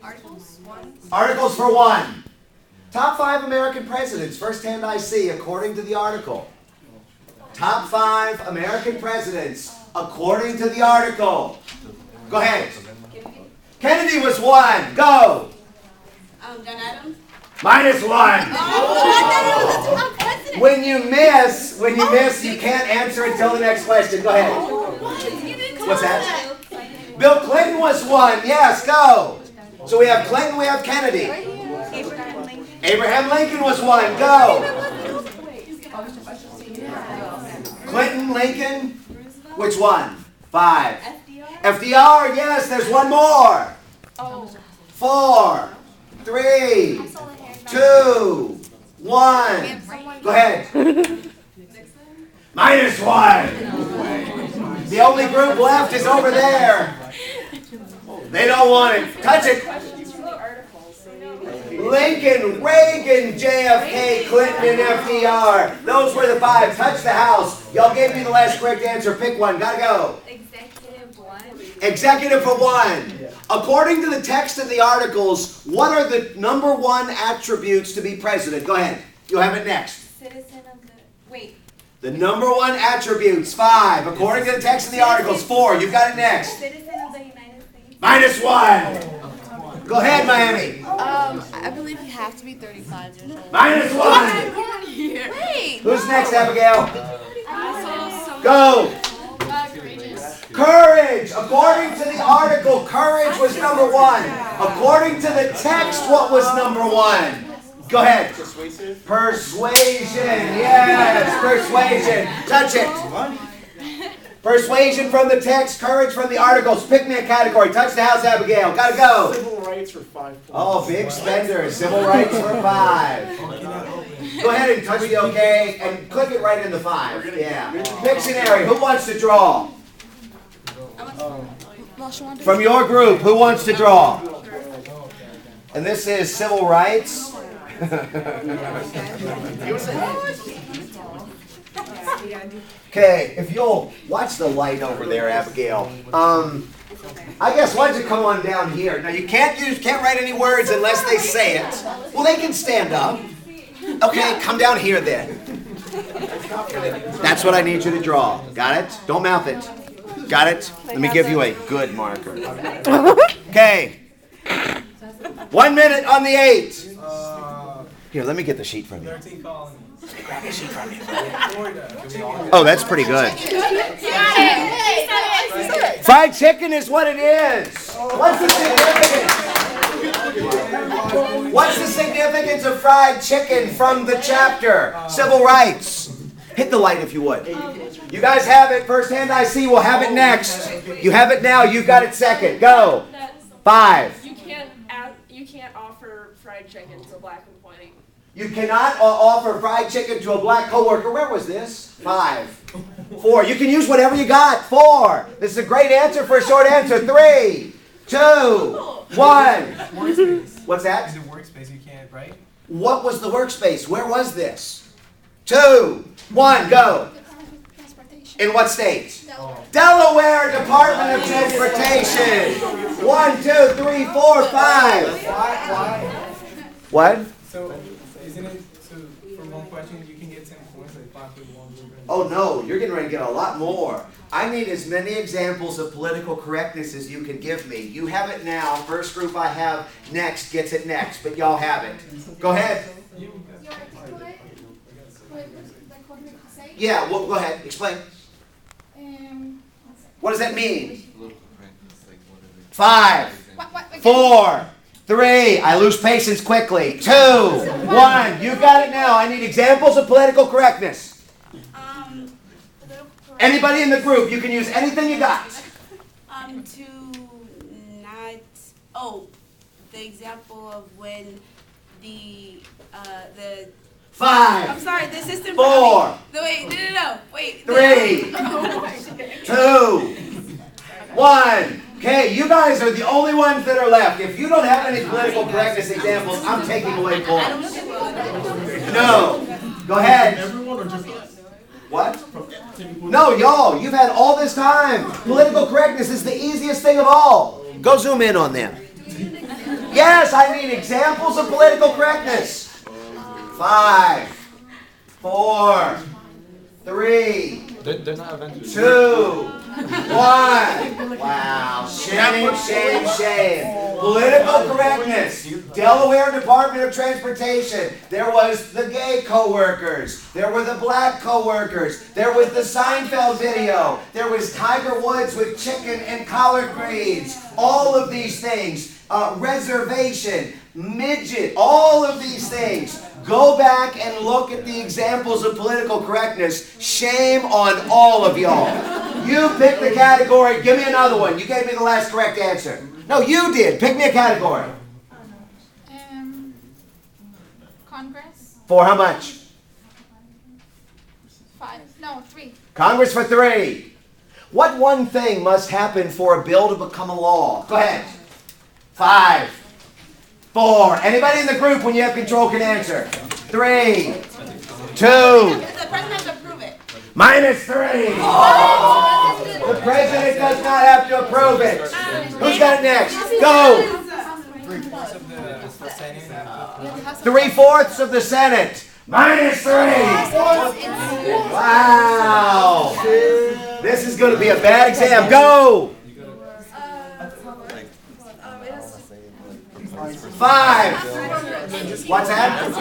Articles? Articles for 1. Top 5 American presidents, first-hand I see, according to the article. Top 5 American presidents, according to the article. Go ahead. Kennedy was 1. Go. John Adams? -1. Oh, I thought it was a top president. When you miss, you can't answer until the next question. Go ahead. What's that? Bill Clinton was 1. Yes, go. So we have Clinton, we have Kennedy. Abraham Lincoln was 1. Go. Clinton, Lincoln. Which one? 5. FDR, yes, there's one more. 4, 3, 2, 1. Go ahead. -1. The only group left is over there. They don't want it. Touch it. Lincoln, Reagan, JFK, Clinton, and FDR. Those were the 5. Touch the house. Y'all gave me the last correct answer. Pick one. Gotta go. Executive 1. Executive for 1. According to the text of the articles, what are the number 1 attributes to be president? Go ahead. You'll have it next. Citizen of the... Wait. The number 1 attributes, 5. According to the text of the articles, 4. You've got it next. Citizen of the United States. -1. Go ahead, Miami. I believe you have to be 35 years old. -1. Wait. Who's next, Abigail? Go. Courage. According to the article, courage was number 1. According to the text, what was number 1? Go ahead. Persuasion. Yes, persuasion. Touch it. Persuasion from the text, courage from the articles. Pick me a category. Touch the house, Abigail. Gotta go. Civil rights for 5 points. Oh, big spender. Civil rights for 5. Go ahead and touch the OK and click it right in the 5. Yeah. Pictionary. Who wants to draw? From your group, who wants to draw? And this is civil rights. Okay, if you'll watch the light over there, Abigail. I guess why don't you come on down here? Now you can't write any words unless they say it. Well, they can stand up. Okay, come down here then. That's what I need you to draw. Got it? Don't mouth it. Got it? Let me give you a good marker. Okay. 1 minute on the 8. Here, let me get the sheet from you. 13 colonies. Grab the sheet from you. Oh, that's pretty good. Fried chicken is what it is. What's the significance? What's the significance of fried chicken from the chapter? Civil rights. Hit the light if you would. You guys have it. First hand I see will have it next. You have it now. You've got it second. Go. 5. You can't offer fried chicken to black and white. You cannot offer fried chicken to a black coworker. Where was this? 5. 4. You can use whatever you got. 4. This is a great answer for a short answer. 3, 2, 1. What's that? Is it workspace? You can't, right? What was the workspace? Where was this? 2, 1, go. In what state? Delaware Department of Transportation. 1, 2, 3, 4, 5. What? So, isn't it, so for one question, you can get 10 points, like 5 people, 1 group? Oh no, you're getting ready to get a lot more. I need as many examples of political correctness as you can give me. You have it now. First group I have next gets it next, but y'all have it. Go ahead. Yeah, well, go ahead. Explain. What does that mean? 5, 4, 3. I lose patience quickly. 2, 1. You got it now. I need examples of political correctness. Anybody in the group, you can use anything you got. To not... Oh, the example of when the 5. I'm sorry, the system... 4. Wait, no. Wait. 3, 2, 1. Okay, you guys are the only ones that are left. If you don't have any political correctness examples, I'm taking away points. No. Go ahead. Everyone or just us? What? No, y'all. You've had all this time. Political correctness is the easiest thing of all. Go zoom in on them. Yes, I mean examples of political correctness. 5, 4, 3, They're not Avengers. 2, 1. Wow. Shame, shame, shame. Political correctness. Delaware Department of Transportation. There was the gay co-workers. There were the black co-workers. There was the Seinfeld video. There was Tiger Woods with chicken and collard greens. All of these things. Reservation. Midget. All of these things. Go back and look at the examples of political correctness. Shame on all of y'all. You pick the category. Give me another one. You gave me the last correct answer. No, you did. Pick me a category. Congress. For how much? 5. No, 3. Congress for 3. What one thing must happen for a bill to become a law? Go ahead. 5, 4. Anybody in the group when you have control can answer. 3, 2. The president has to approve it. Minus 3. The president does not have to approve it. Who's got it next? Go. 3/4 of the Senate. 3/4 of the Senate. Minus 3. Wow. This is going to be a bad exam. Go. 5. What's that?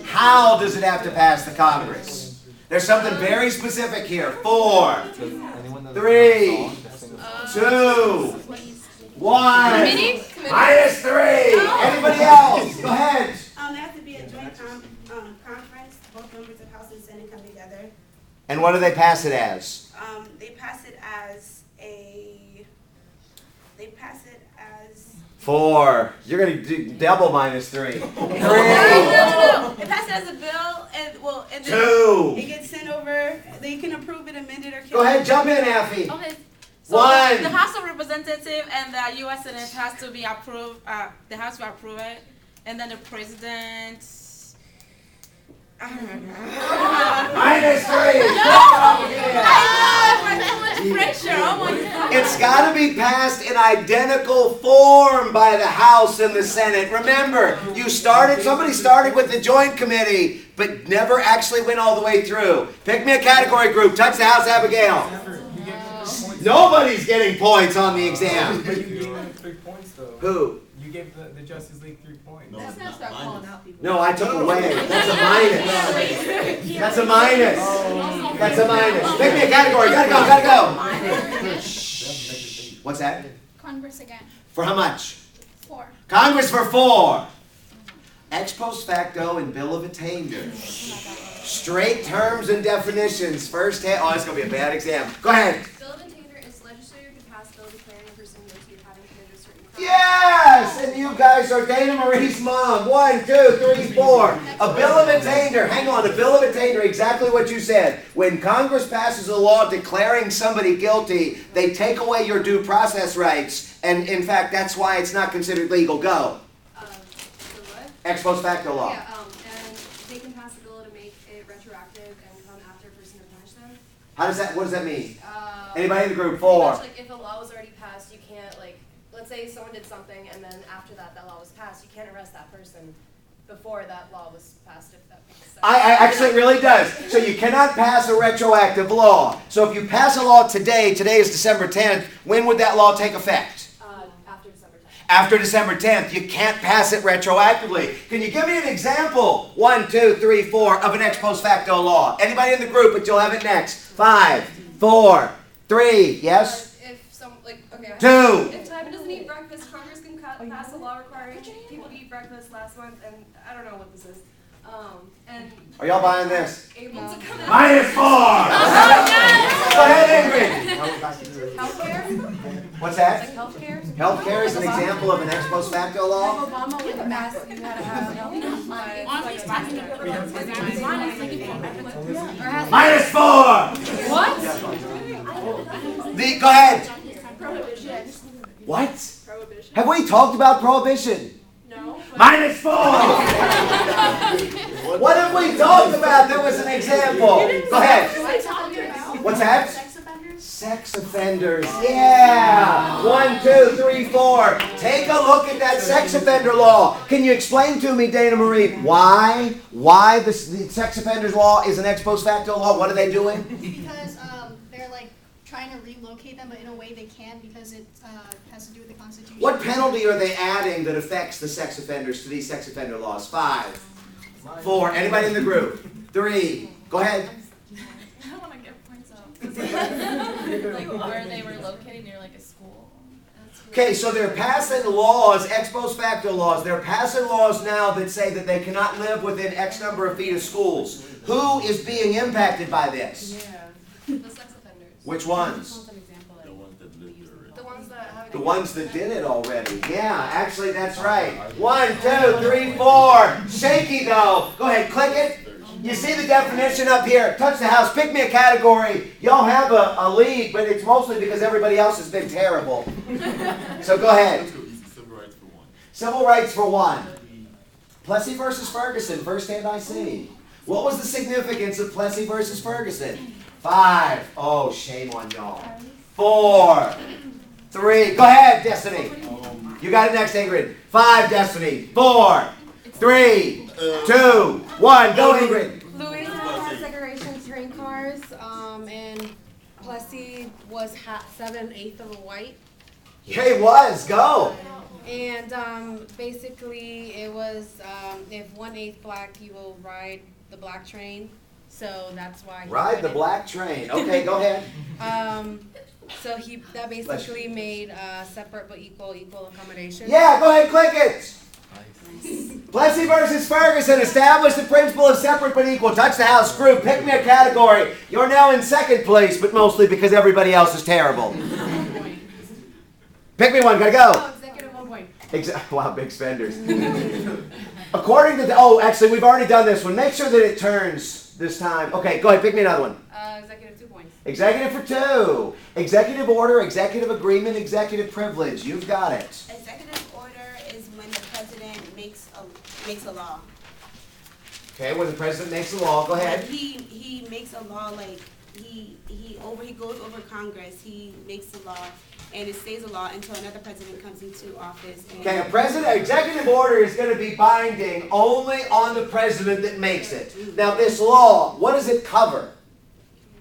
How does it have to pass the Congress? There's something very specific here. 4, 3, 2, 1. Minus 3. Anybody else? Go ahead. There has to be a joint conference. Both members of House and Senate come together. And what do they pass it as? They pass it as a. They pass it as. 4. You're going to do double minus 3. 3. No. It passes as a bill, and and then 2. it gets sent over. They can approve it, amend it, or Go ahead, jump in, Affy. Okay. So 1. the House of Representatives and the U.S. Senate has to be approved. The House will approve it, and then the president. I don't know. Minus 3. Pressure. Oh my God. It's got to be passed in identical form by the House and the Senate. Remember, somebody started with the Joint Committee, but never actually went all the way through. Pick me a category group. Touch the House, Abigail. Nobody's getting points on the exam. But you gave them 3 points though. Who? You gave the Justice League 3 points. Let's not start calling out people. No, I took away. That's a minus. That's a minus. That's a minus. Pick me a category. Gotta go. What's that? Congress again. For how much? 4. Congress for 4. Ex post facto and bill of attainder. Straight terms and definitions. First hand. Oh, it's going to be a bad exam. Go ahead. Bill of attainder is legislature to pass bill declaring a person guilty of having committed a certain crime. Yes! And you guys are Dana Marie's mom. 1, 2, 3, 4. A bill of attainder. Hang on. A bill of attainder. Exactly what you said. When Congress passes a law declaring somebody guilty, they take away your due process rights. And in fact, that's why it's not considered legal. Go. So what? Ex post facto law. Yeah, and they can pass a bill to make it retroactive and come after a person to punish them. What does that mean? Um, Anybody in the group? Pretty 4. much, like, if a law was already passed, you can't, like, let's say someone did something and then after that law was passed, you can't arrest that person before that law was passed, if that makes sense. Actually, it really does. So you cannot pass a retroactive law. So if you pass a law today is December 10th, when would that law take effect? After December 10th. After December 10th, you can't pass it retroactively. Can you give me an example? 1, 2, 3, 4 of an ex post facto law. Anybody in the group, but you'll have it next. 5, 4, 3, yes? If some, like, okay. 2. If Taiwan doesn't eat breakfast, Congress can pass a law requiring people to eat breakfast last month, and I don't know what this is. And Are y'all buying this? able to come out. Minus 4. Go ahead, Ingrid. Healthcare? What's that? Like healthcare? Healthcare is an example of an ex post facto law. Obama with a mask, you had to have Minus 4. What? Go ahead. Prohibition. What? Prohibition? Have we talked about prohibition? No. Minus 4. What have we talked about? There was an example. Go ahead. What's that? Sex offenders, yeah! 1, 2, 3, 4. Take a look at that sex offender law. Can you explain to me, Dana Marie, why the sex offenders law is an ex post facto law? What are they doing? Because they're like trying to relocate them, but in a way they can't because it has to do with the Constitution. What penalty are they adding that affects the sex offenders to these sex offender laws? 5, 4. Anybody in the group? 3. Go ahead. I don't want to get points up. Like where they were located near like a school. Okay, so they're passing laws, ex post facto laws. They're passing laws now that say that they cannot live within X number of feet of schools. Who is being impacted by this? The sex offenders. Which ones? The ones that have. The ones that did it already. Yeah, actually that's right. 1, 2, 3, 4. Shaky though. Go ahead, click it. You see the definition up here. Touch the house. Pick me a category. Y'all have a lead, but it's mostly because everybody else has been terrible. So go ahead. Civil rights for 1. Civil rights for 1. Plessy versus Ferguson, first hand I see. What was the significance of Plessy versus Ferguson? 5. Oh, shame on y'all. 4, 3. Go ahead, Destiny. You got it next, Ingrid. 5, Destiny. 4, 3, 2, 1. Go, Ingrid. Louisiana has segregation train cars, and Plessy was 7/8 of a white. Hey, was. Go. And basically it was, if 1/8 black, you will ride the black train. So that's why. Ride the black train. Okay, go ahead. So that basically made separate but equal accommodation. Yeah, go ahead, click it. Plessy versus Ferguson established the principle of separate but equal. Touch the house group. Pick me a category. You're now in second place, but mostly because everybody else is terrible. Pick me one. Gotta go. Oh, executive 1 point. Wow, big spenders. According to actually, we've already done this one. Make sure that it turns this time. Okay, go ahead. Pick me another one. Executive 2 points. Executive for 2. Executive order, executive agreement, executive privilege. You've got it. Executive order is when the president makes a law. Okay, when the president makes a law, go ahead. Like he makes a law, like he goes over Congress, he makes a law, and it stays a law until another president comes into office. And Okay, executive order is going to be binding only on the president that makes it. Now, this law, what does it cover?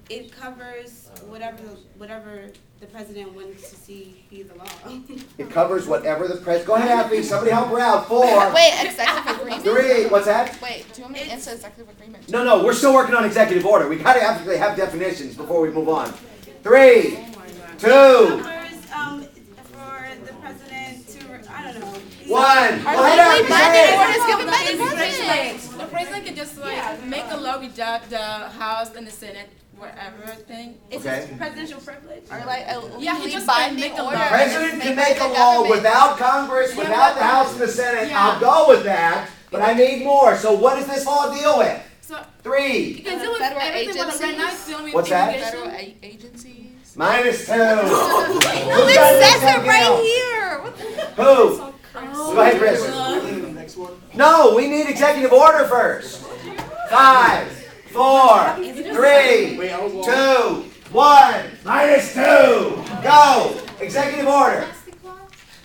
it covers whatever the president wants to see be the law. It covers whatever the president. Go ahead, Abby. Somebody help her out. 4. Wait, executive agreement? 3. What's that? Wait, do you want me to answer executive agreement? No, we're still working on executive order. We gotta actually have definitions before we move on. 3, 2, Covers for the president to I don't know. 1. Are Go ahead, legally Abby, binding say it. orders given by the president? The president can just make a law with the House and the Senate, whatever thing. It's Okay. his presidential privilege. Or like a Yeah, he legally just binding make a order? law. President can Made make by a the law government. without Congress, without the House and the Senate. I'll go with that, but I need more. So what does this law deal with? So 3. you can deal with Federal everything, but right now it's dealing with What's that? immigration. Federal agencies? -2. It says it right here. What the? Who? Go ahead, Chris. Next one. No, we need executive order first. 5, 4, 3, 2, 1. -2. Go. Executive order.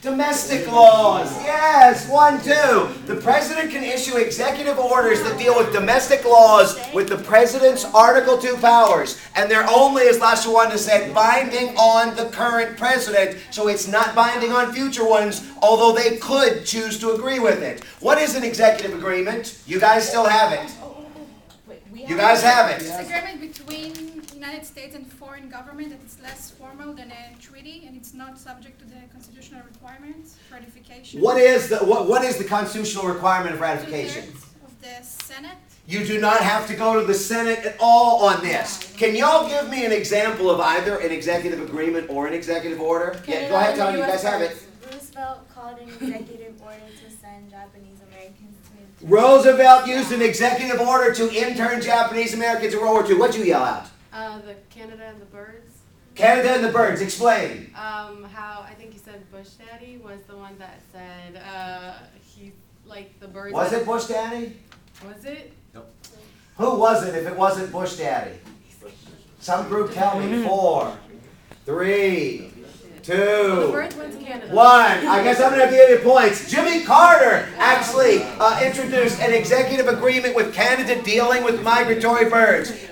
Domestic laws. Yes. 1, 2. The president can issue executive orders that deal with domestic laws with the president's Article 2 powers. And they're only, as Lashawanda said, binding on the current president. So it's not binding on future ones, although they could choose to agree with it. What is an executive agreement? You guys still have it. You guys have it. It's an agreement between United States and foreign government that is less formal than a treaty and it's not subject to the constitutional requirements, ratification. What is the constitutional requirement of ratification? 2/3 of the Senate. You do not have to go to the Senate at all on this. Can y'all give me an example of either an executive agreement or an executive order? Yeah, go ahead, Tony. You guys have it. Roosevelt called an executive order to send Japanese Americans to. Roosevelt used an executive order to intern Japanese Americans in World War II. What'd you yell out? The Canada and the birds. Canada and the birds. Explain. How I think you said Bush Daddy was the one that said he like the birds. Was it Bush Daddy? Was it? Who was it if it wasn't Bush Daddy? Some group tell me 4, 3, The 2, birds went to Canada. 1. I guess I'm going to have to give you points. Jimmy Carter actually introduced an executive agreement with Canada dealing with migratory birds.